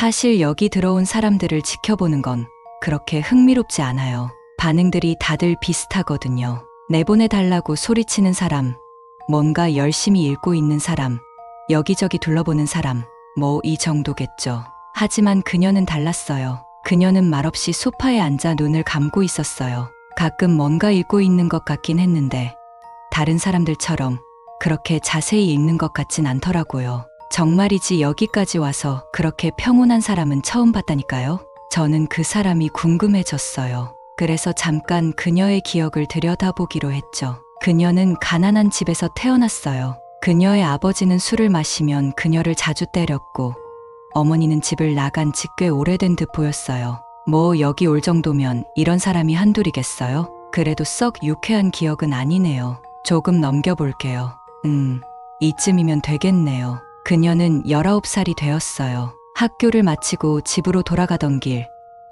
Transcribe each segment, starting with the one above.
사실 여기 들어온 사람들을 지켜보는 건 그렇게 흥미롭지 않아요. 반응들이 다들 비슷하거든요. 내보내달라고 소리치는 사람, 뭔가 열심히 읽고 있는 사람, 여기저기 둘러보는 사람, 뭐 이 정도겠죠. 하지만 그녀는 달랐어요. 그녀는 말없이 소파에 앉아 눈을 감고 있었어요. 가끔 뭔가 읽고 있는 것 같긴 했는데 다른 사람들처럼 그렇게 자세히 읽는 것 같진 않더라고요. 정말이지 여기까지 와서 그렇게 평온한 사람은 처음 봤다니까요. 저는 그 사람이 궁금해졌어요. 그래서 잠깐 그녀의 기억을 들여다보기로 했죠. 그녀는 가난한 집에서 태어났어요. 그녀의 아버지는 술을 마시면 그녀를 자주 때렸고 어머니는 집을 나간 지 꽤 오래된 듯 보였어요. 뭐 여기 올 정도면 이런 사람이 한둘이겠어요? 그래도 썩 유쾌한 기억은 아니네요. 조금 넘겨볼게요. 이쯤이면 되겠네요. 그녀는 19살이 되었어요. 학교를 마치고 집으로 돌아가던 길,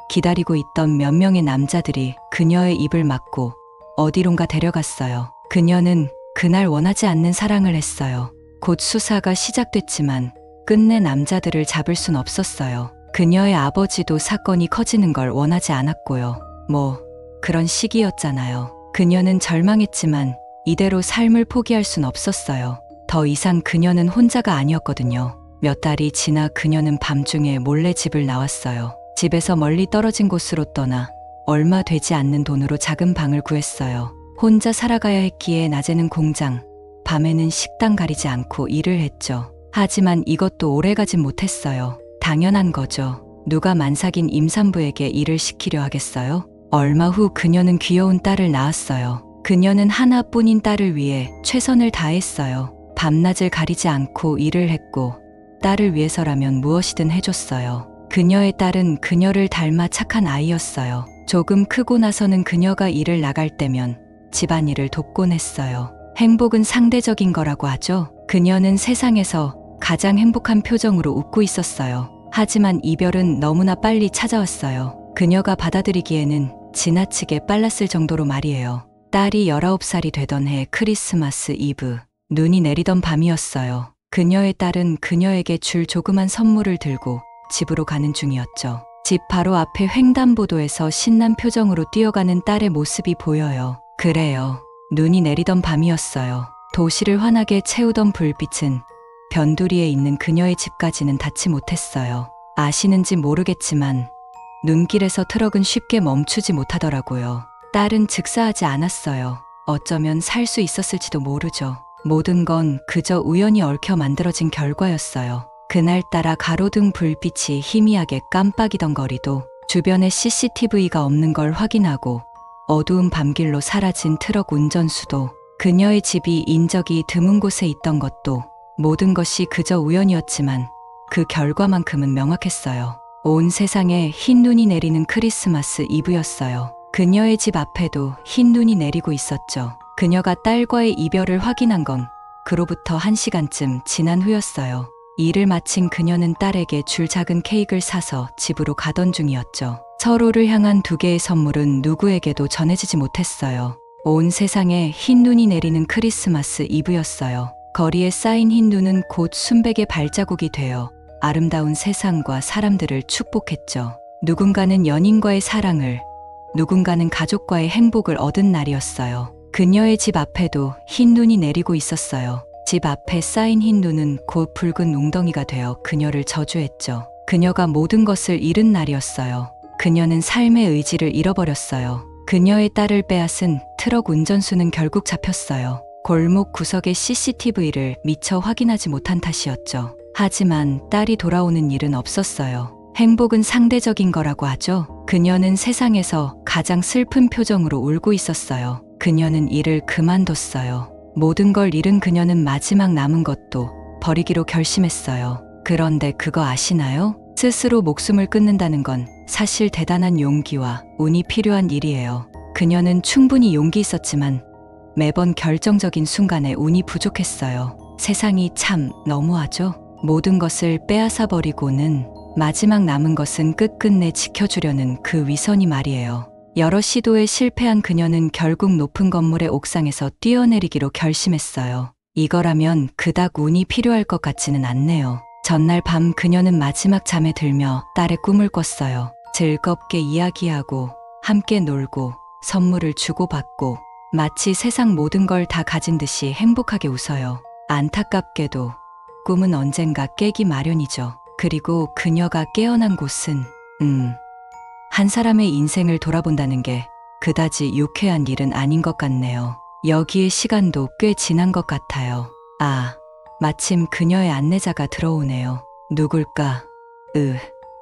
기다리고 있던 몇 명의 남자들이 그녀의 입을 막고 어디론가 데려갔어요. 그녀는 그날 원하지 않는 사랑을 했어요. 곧 수사가 시작됐지만 끝내 남자들을 잡을 순 없었어요. 그녀의 아버지도 사건이 커지는 걸 원하지 않았고요. 뭐 그런 시기였잖아요. 그녀는 절망했지만 이대로 삶을 포기할 순 없었어요. 더 이상 그녀는 혼자가 아니었거든요. 몇 달이 지나 그녀는 밤중에 몰래 집을 나왔어요. 집에서 멀리 떨어진 곳으로 떠나 얼마 되지 않는 돈으로 작은 방을 구했어요. 혼자 살아가야 했기에 낮에는 공장, 밤에는 식당 가리지 않고 일을 했죠. 하지만 이것도 오래가진 못했어요. 당연한 거죠. 누가 만삭인 임산부에게 일을 시키려 하겠어요? 얼마 후 그녀는 귀여운 딸을 낳았어요. 그녀는 하나뿐인 딸을 위해 최선을 다했어요. 밤낮을 가리지 않고 일을 했고 딸을 위해서라면 무엇이든 해줬어요. 그녀의 딸은 그녀를 닮아 착한 아이였어요. 조금 크고 나서는 그녀가 일을 나갈 때면 집안일을 돕곤 했어요. 행복은 상대적인 거라고 하죠. 그녀는 세상에서 가장 행복한 표정으로 웃고 있었어요. 하지만 이별은 너무나 빨리 찾아왔어요. 그녀가 받아들이기에는 지나치게 빨랐을 정도로 말이에요. 딸이 19살이 되던 해 크리스마스 이브, 눈이 내리던 밤이었어요. 그녀의 딸은 그녀에게 줄 조그만 선물을 들고 집으로 가는 중이었죠. 집 바로 앞에 횡단보도에서 신난 표정으로 뛰어가는 딸의 모습이 보여요. 그래요. 눈이 내리던 밤이었어요. 도시를 환하게 채우던 불빛은 변두리에 있는 그녀의 집까지는 닿지 못했어요. 아시는지 모르겠지만 눈길에서 트럭은 쉽게 멈추지 못하더라고요. 딸은 즉사하지 않았어요. 어쩌면 살 수 있었을지도 모르죠. 모든 건 그저 우연히 얽혀 만들어진 결과였어요. 그날따라 가로등 불빛이 희미하게 깜빡이던 거리도, 주변에 CCTV가 없는 걸 확인하고 어두운 밤길로 사라진 트럭 운전수도, 그녀의 집이 인적이 드문 곳에 있던 것도, 모든 것이 그저 우연이었지만 그 결과만큼은 명확했어요. 온 세상에 흰 눈이 내리는 크리스마스 이브였어요. 그녀의 집 앞에도 흰 눈이 내리고 있었죠. 그녀가 딸과의 이별을 확인한 건 그로부터 1시간쯤 지난 후였어요. 일을 마친 그녀는 딸에게 줄 작은 케이크를 사서 집으로 가던 중이었죠. 서로를 향한 2개의 선물은 누구에게도 전해지지 못했어요. 온 세상에 흰 눈이 내리는 크리스마스 이브였어요. 거리에 쌓인 흰 눈은 곧 순백의 발자국이 되어 아름다운 세상과 사람들을 축복했죠. 누군가는 연인과의 사랑을, 누군가는 가족과의 행복을 얻은 날이었어요. 그녀의 집 앞에도 흰 눈이 내리고 있었어요. 집 앞에 쌓인 흰 눈은 곧 붉은 웅덩이가 되어 그녀를 저주했죠. 그녀가 모든 것을 잃은 날이었어요. 그녀는 삶의 의지를 잃어버렸어요. 그녀의 딸을 빼앗은 트럭 운전수는 결국 잡혔어요. 골목 구석의 CCTV를 미처 확인하지 못한 탓이었죠. 하지만 딸이 돌아오는 일은 없었어요. 행복은 상대적인 거라고 하죠. 그녀는 세상에서 가장 슬픈 표정으로 울고 있었어요. 그녀는 일을 그만뒀어요. 모든 걸 잃은 그녀는 마지막 남은 것도 버리기로 결심했어요. 그런데 그거 아시나요? 스스로 목숨을 끊는다는 건 사실 대단한 용기와 운이 필요한 일이에요. 그녀는 충분히 용기 있었지만 매번 결정적인 순간에 운이 부족했어요. 세상이 참 너무하죠? 모든 것을 빼앗아 버리고는 마지막 남은 것은 끝끝내 지켜주려는 그 위선이 말이에요. 여러 시도에 실패한 그녀는 결국 높은 건물의 옥상에서 뛰어내리기로 결심했어요. 이거라면 그닥 운이 필요할 것 같지는 않네요. 전날 밤 그녀는 마지막 잠에 들며 딸의 꿈을 꿨어요. 즐겁게 이야기하고 함께 놀고 선물을 주고받고 마치 세상 모든 걸 다 가진 듯이 행복하게 웃어요. 안타깝게도 꿈은 언젠가 깨기 마련이죠. 그리고 그녀가 깨어난 곳은 한 사람의 인생을 돌아본다는 게 그다지 유쾌한 일은 아닌 것 같네요. 여기에 시간도 꽤 지난 것 같아요. 아, 마침 그녀의 안내자가 들어오네요. 누굴까?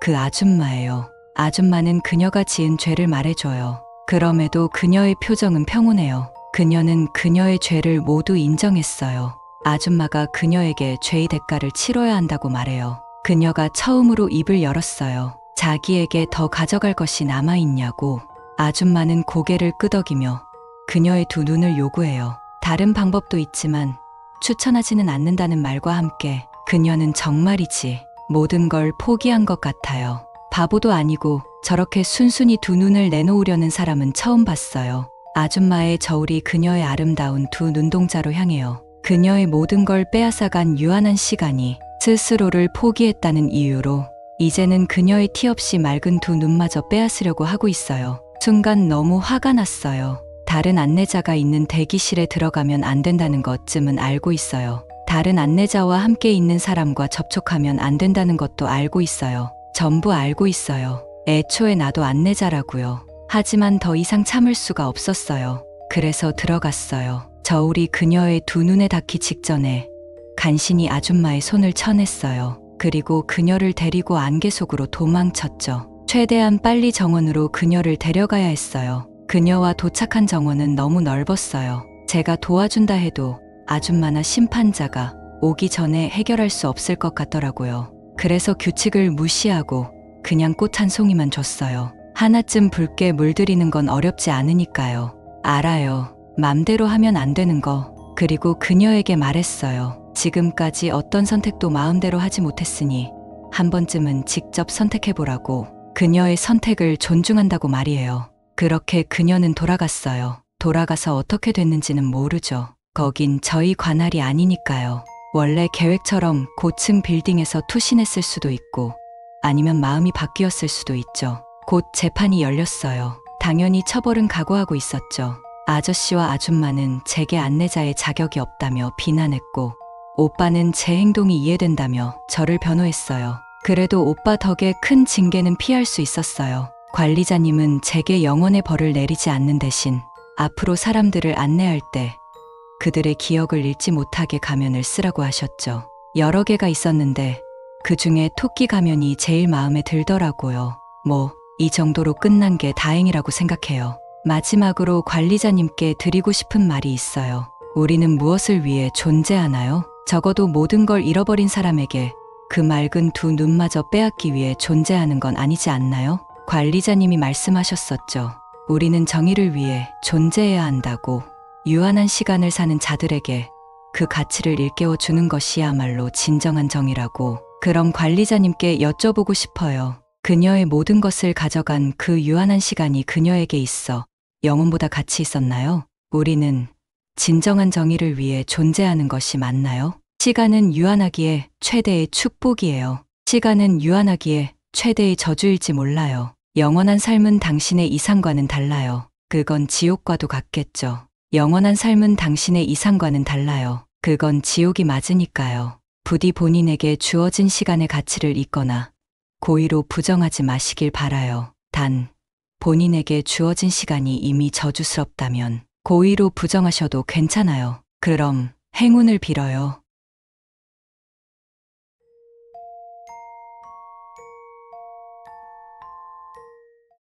그 아줌마예요. 아줌마는 그녀가 지은 죄를 말해줘요. 그럼에도 그녀의 표정은 평온해요. 그녀는 그녀의 죄를 모두 인정했어요. 아줌마가 그녀에게 죄의 대가를 치러야 한다고 말해요. 그녀가 처음으로 입을 열었어요. 자기에게 더 가져갈 것이 남아있냐고. 아줌마는 고개를 끄덕이며 그녀의 두 눈을 요구해요. 다른 방법도 있지만 추천하지는 않는다는 말과 함께 그녀는 정말이지 모든 걸 포기한 것 같아요. 바보도 아니고 저렇게 순순히 두 눈을 내놓으려는 사람은 처음 봤어요. 아줌마의 저울이 그녀의 아름다운 두 눈동자로 향해요. 그녀의 모든 걸 빼앗아간 유한한 시간이 스스로를 포기했다는 이유로 이제는 그녀의 티 없이 맑은 두 눈마저 빼앗으려고 하고 있어요. 순간 너무 화가 났어요. 다른 안내자가 있는 대기실에 들어가면 안 된다는 것쯤은 알고 있어요. 다른 안내자와 함께 있는 사람과 접촉하면 안 된다는 것도 알고 있어요. 전부 알고 있어요. 애초에 나도 안내자라고요. 하지만 더 이상 참을 수가 없었어요. 그래서 들어갔어요. 저울이 그녀의 두 눈에 닿기 직전에 간신히 아줌마의 손을 쳐냈어요. 그리고 그녀를 데리고 안개 속으로 도망쳤죠. 최대한 빨리 정원으로 그녀를 데려가야 했어요. 그녀와 도착한 정원은 너무 넓었어요. 제가 도와준다 해도 아줌마나 심판자가 오기 전에 해결할 수 없을 것 같더라고요. 그래서 규칙을 무시하고 그냥 꽃 한 송이만 줬어요. 하나쯤 붉게 물들이는 건 어렵지 않으니까요. 알아요. 맘대로 하면 안 되는 거. 그리고 그녀에게 말했어요. 지금까지 어떤 선택도 마음대로 하지 못했으니 한 번쯤은 직접 선택해보라고. 그녀의 선택을 존중한다고 말이에요. 그렇게 그녀는 돌아갔어요. 돌아가서 어떻게 됐는지는 모르죠. 거긴 저희 관할이 아니니까요. 원래 계획처럼 고층 빌딩에서 투신했을 수도 있고 아니면 마음이 바뀌었을 수도 있죠. 곧 재판이 열렸어요. 당연히 처벌은 각오하고 있었죠. 아저씨와 아줌마는 제게 안내자의 자격이 없다며 비난했고 오빠는 제 행동이 이해된다며 저를 변호했어요. 그래도 오빠 덕에 큰 징계는 피할 수 있었어요. 관리자님은 제게 영원의 벌을 내리지 않는 대신 앞으로 사람들을 안내할 때 그들의 기억을 잃지 못하게 가면을 쓰라고 하셨죠. 여러 개가 있었는데 그 중에 토끼 가면이 제일 마음에 들더라고요. 이 정도로 끝난 게 다행이라고 생각해요. 마지막으로 관리자님께 드리고 싶은 말이 있어요. 우리는 무엇을 위해 존재하나요? 적어도 모든 걸 잃어버린 사람에게 그 맑은 두 눈마저 빼앗기 위해 존재하는 건 아니지 않나요? 관리자님이 말씀하셨었죠. 우리는 정의를 위해 존재해야 한다고. 유한한 시간을 사는 자들에게 그 가치를 일깨워 주는 것이야말로 진정한 정의라고. 그럼 관리자님께 여쭤보고 싶어요. 그녀의 모든 것을 가져간 그 유한한 시간이 그녀에게 있어 영혼보다 가치 있었나요? 우리는 진정한 정의를 위해 존재하는 것이 맞나요? 시간은 유한하기에 최대의 축복이에요. 시간은 유한하기에 최대의 저주일지 몰라요. 영원한 삶은 당신의 이상과는 달라요. 그건 지옥과도 같겠죠. 영원한 삶은 당신의 이상과는 달라요. 그건 지옥이 맞으니까요. 부디 본인에게 주어진 시간의 가치를 잊거나 고의로 부정하지 마시길 바라요. 단, 본인에게 주어진 시간이 이미 저주스럽다면 고의로 부정하셔도 괜찮아요. 그럼 행운을 빌어요.